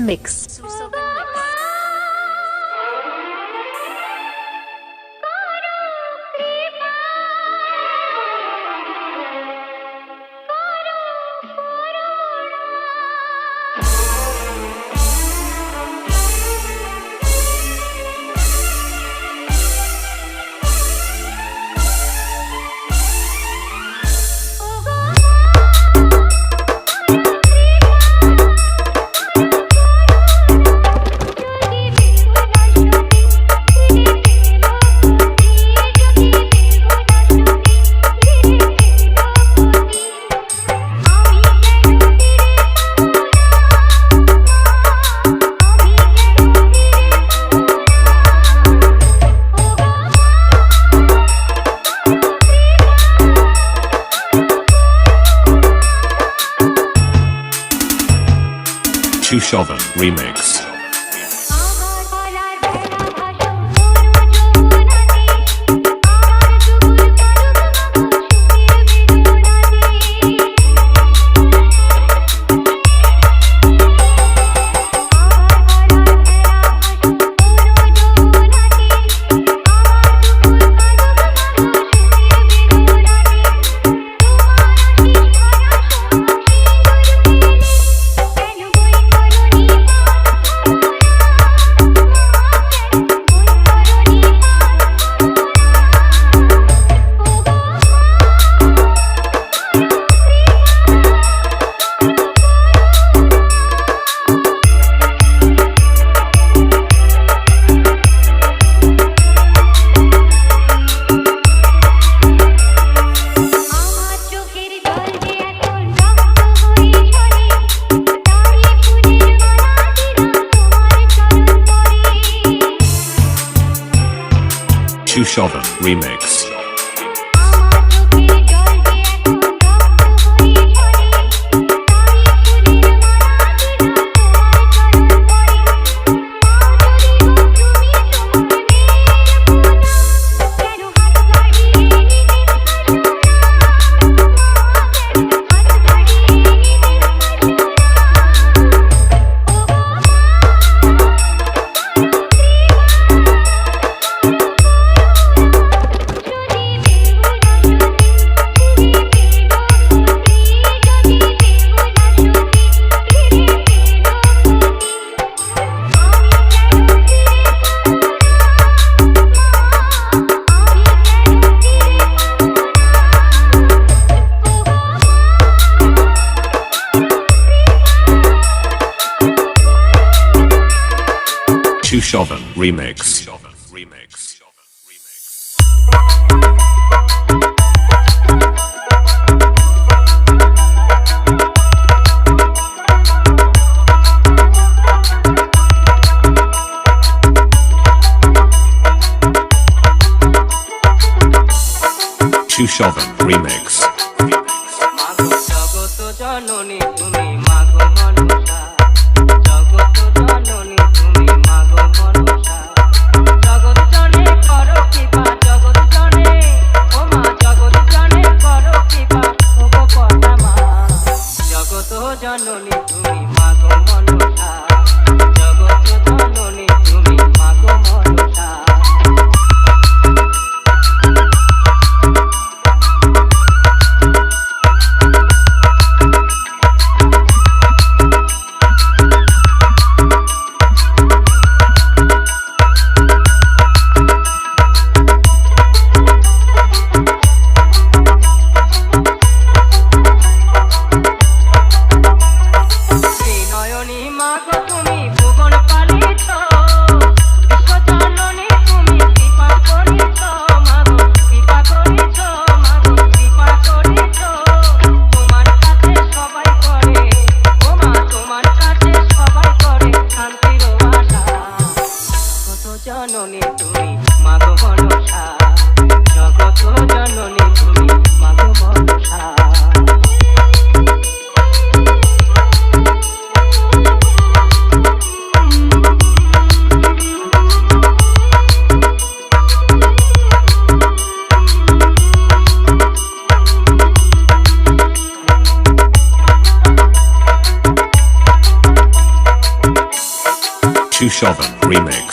Mix. Chushovan Remix. Chushovan Remix. Chushovan Remix. Chushovan Remix. Chushovan Remix.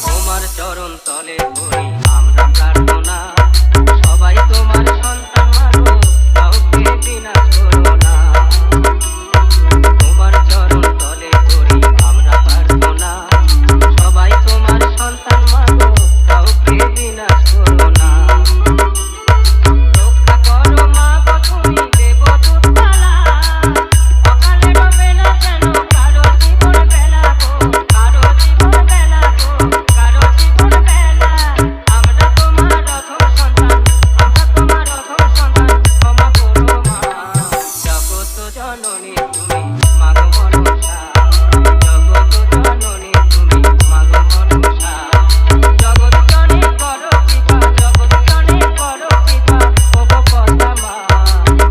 তোমার চরণ তলে পড়ি আমরা প্রার্থনা সবাই তোমার সন্তান মাগো কাউকে বিনাশ করো না তোমার চরণ তলে পড়ি আমরা প্রার্থনা সবাই তোমার সন্তান মাগো কাউকে বিনাশ করো না রক্ষা করো মাগো তুমি দেবদূত তালা অকালে রবে না যেন কারো জীবন বেলা গো কারো জীবন বেলা গো কারো জীবন বেলা আমরা তোমার অধম সন্তান ক্ষমা করো মা জগত জননী তুমি মাগো মনসা জগত জননী তুমি মাগো মনসা জগৎ জনে করো কৃপা জগৎ জনে করো কৃপা ওগো পদ্মা মা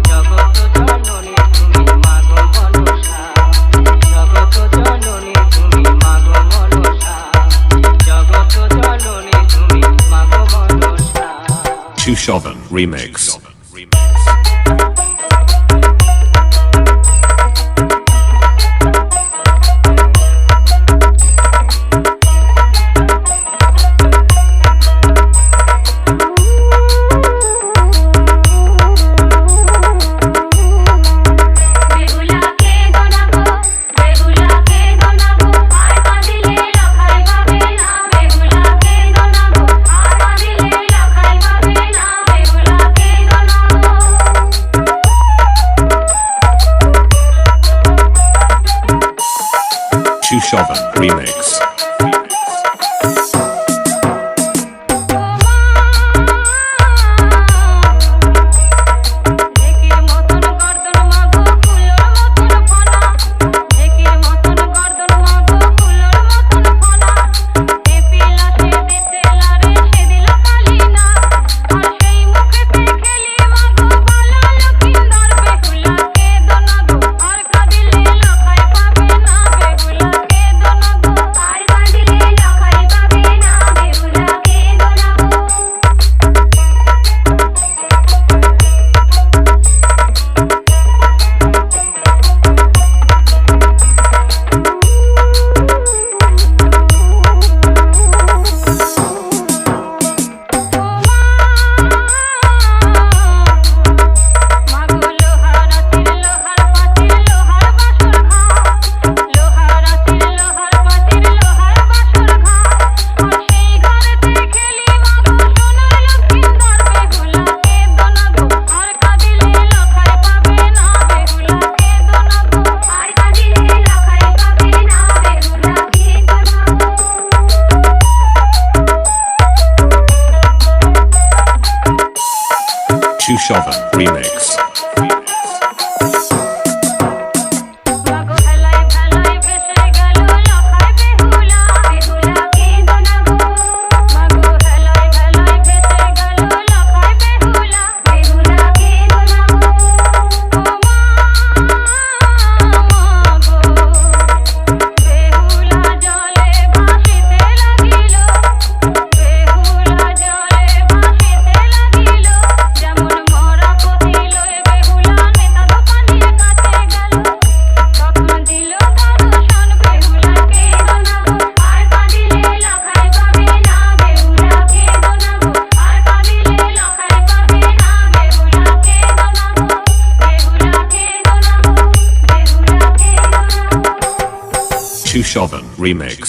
জগত জননী তুমি মাগো মনসা জগত জননী তুমি মাগো মনসা জগত জননী তুমি মাগো মনসা Chushovan Remix. বেহুলা কে গোনাগো বেহুলা কে গোনাগো আর কাঁদিলে লখাই পাবে না বেহুলা কে গোনাগো আর কাঁদিলে লখাই পাবে না বেহুলা কে গোনাগো Chushovan Remix. ঢেকির মতন গর্দন মাগো ফুলের মতন ফনা ঢেকির মতন গর্দন মাগো ফুলের মতন ফনা এ পিলাসে দিতে লারে সে দিল কালিনা আর সেই মুখেতে খেলি মাগো বলো লক্ষিন্দর বেহুলা কে দোনাগো আর কাঁদিলে লখাই পাবে না বেহুলা কে দোনাগো আর কাঁদিলে লখাই পাবে না বেহুলা কে দোনাগো মাগো লোহার আতির লোহার পাতির লোহার বাসর ঘা লোহার আতির লোহার পাতির লোহার বাসর ঘা আর সেই ঘরেতে খেলি মাগো সোনার লক্ষিন্দর বেহুলা কে দোনাগো আর কাঁদিলে লখাই পাবে না বেহুলা কে দোনাগো আর কাঁদিলে লখাই পাবে না বেহুলা কে দোনাগো Chushovan Remix. মাগো হেলাই হেলাই ভেসে গেল লখাই বেহুলা বেহুলা কে দোনাগো মাগো হেলাই হেলাই ভেসে গেল লখাই বেহুলা বেহুলা কে দোনাগো ও মা মাগো বেহুলা জলে ভাসিতে লাগিল বেহুলা জলে ভাসিতে লাগিল যেমন মরা পথি লয়ে বেহুলা নেতা দোকানির কাছে গেল তখন দিল দর্শন বেহুলাকে দোনাগো আর কাঁদিলে লখাই পাবে না বেহুলাকে দোনাগো আর কাঁদিলে লখাই পাবে না বেহুলাকে দোনাগো বেহুলাকে দোনাগো বেহুলাকে দোনাগো Chushovan Remix.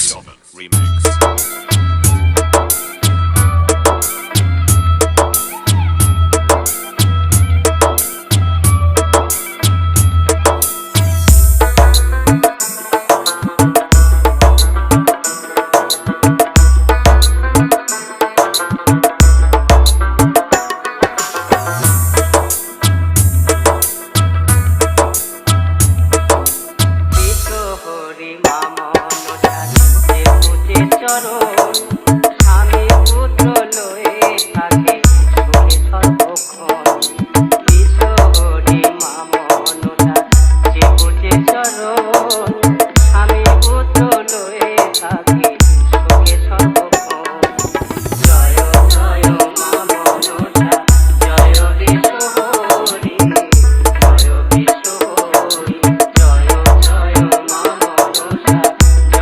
বিশ্ব হরি মামনটা যে পূজে চরণ স্বামী পুত্র লয়ে থাকে সুখে সর্বক্ষণ বিশ্ব হরি মামনটা যে পূজে চরণ স্বামী পুত্র লয়ে থাকে সুখে সর্বক্ষণ জয় জয় মামনটা জয় বিশ্ব হরি জয় বিশ্ব হরি জয় জয় মামনটা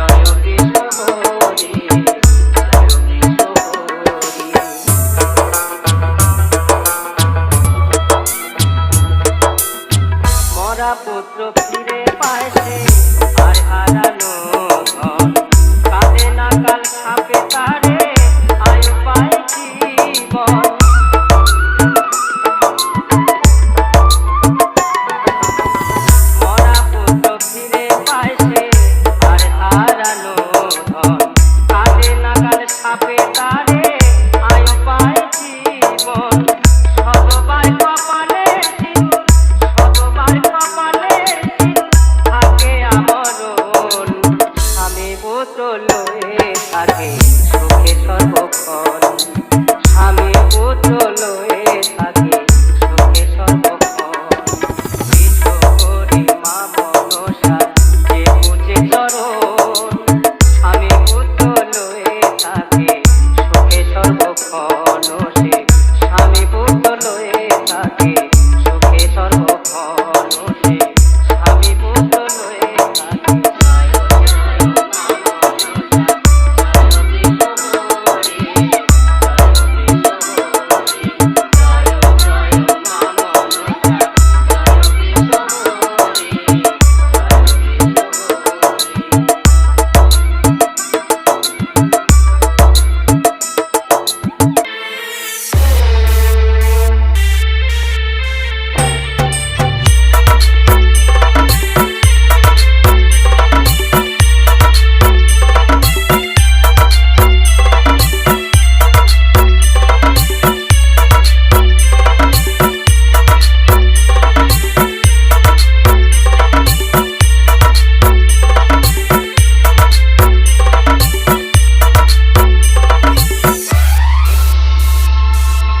তারে আয়ু পায় জীবন মরা পুত্র ফিরে পায় সে আর হারানো ধন কাঁধে নাগাল ছাপে তারে আয়ু পায় জীবন শতবার কপালে সিঁদুর শতবার কপালে সিঁদুর থাকে আমরণ স্বামী পুত্র লয়ে থাকে সুখে সর্বক্ষণ স্বামী পুত্র লয়ে থাকে সুখে সর্বক্ষণ বিশ্ব করি মা মনসা যে বুঝে চরণ স্বামী পুত্র লয়ে থাকে সুখে সর্বক্ষণ সে স্বামী পুত্র লয়ে থাকে সুখে সর্বক্ষণ সে স্বামী পুত্র লয়ে থাকে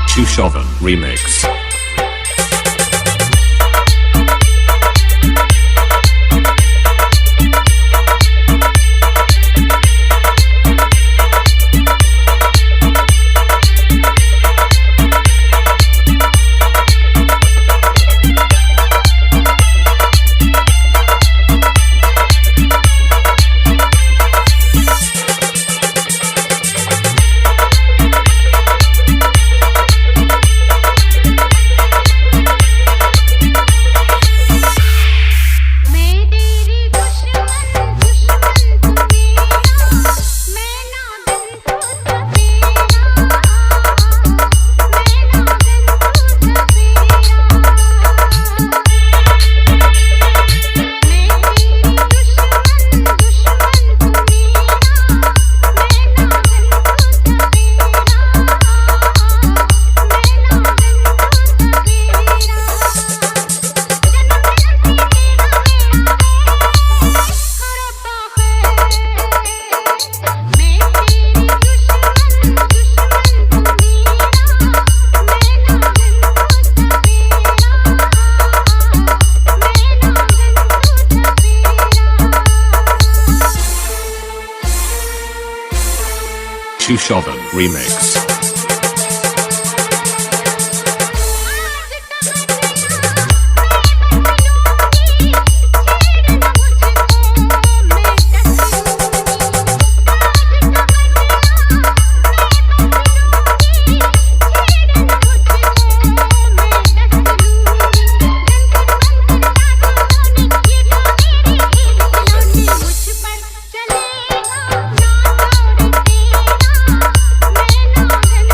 Chushovan Remix. Chushovan Remix. मैं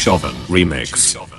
Shovan Remix.